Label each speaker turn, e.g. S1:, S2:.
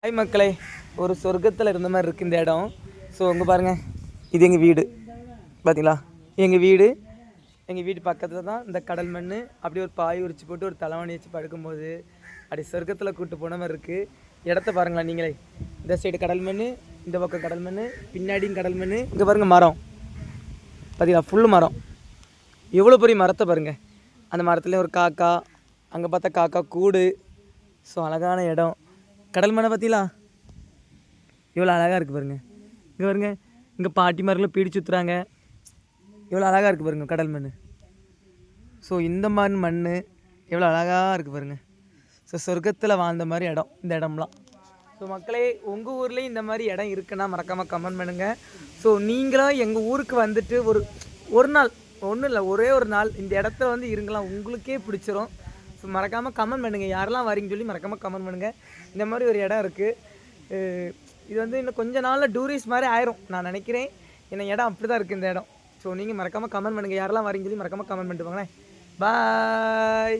S1: Hi மக்களே, ஒரு சொர்க்கத்தில் இருந்த மாதிரி இருக்குது இந்த இடம். ஸோ அங்கே பாருங்கள், இது எங்கள் வீடு பார்த்தீங்களா? எங்கள் வீடு பக்கத்தில் தான் இந்த கடல் மண். அப்படியே ஒரு பாய் உரிச்சு போட்டு ஒரு தலைவணி வச்சு படுக்கும்போது அப்படி சொர்க்கத்தில் கூப்பிட்டு போன மாதிரி இருக்குது. இடத்த பாருங்களா நீங்களே. இந்த சைடு கடல் மண், இந்த பக்கம் கடல் மண், பின்னாடியும் கடல் மண். இங்கே பாருங்கள் மரம் பார்த்தீங்களா, ஃபுல்லு மரம். எவ்வளோ பெரிய மரத்தை பாருங்கள். அந்த மரத்துலேயும் ஒரு காக்கா, அங்கே பார்த்தா காக்கா கூடு. ஸோ அழகான இடம். கடல் மண்ணை பார்த்தீங்களா எவ்வளோ அழகாக இருக்குது பாருங்கள். இங்கே பாருங்கள், இங்கே பாட்டி மரத்தில் பீடி சுற்றுறாங்க. எவ்வளோ அழகாக இருக்குது பாருங்கள் கடல் மண். ஸோ இந்த மாதிரி மண் எவ்வளோ அழகாக இருக்குது பாருங்கள். ஸோ சொர்க்கத்தில் வாழ்ந்த மாதிரி இடம் இந்த இடம்லாம். ஸோ மக்களே, உங்கள் ஊர்லேயும் இந்த மாதிரி இடம் இருக்குன்னா மறக்காமல் கமெண்ட் பண்ணுங்கள். ஸோ நீங்களும் எங்கள் ஊருக்கு வந்துட்டு ஒரு நாள், ஒன்றும் இல்லை, ஒரே ஒரு நாள் இந்த இடத்த வந்து இருங்கலாம், உங்களுக்கே பிடிச்சிரும். ஸோ மறக்காமல் கமெண்ட் பண்ணுங்கள், யாரெல்லாம் வரீங்கன்னு சொல்லி மறக்காமல் கமெண்ட் பண்ணுங்கள். இந்த மாதிரி ஒரு இடம் இருக்குது. இது வந்து இன்னும் கொஞ்ச நாளில் டூரிஸ்ட் மாதிரி ஆயிரும் நான் நினைக்கிறேன். என்ன இடம் அப்படி தான் இருக்குது இந்த இடம். ஸோ நீங்கள் மறக்காமல் கமெண்ட் பண்ணுங்கள், யாரெல்லாம் வரீங்கன்னு சொல்லி மறக்காமல் கமெண்ட் பண்ணிட்டு வாங்களேன். பாய்.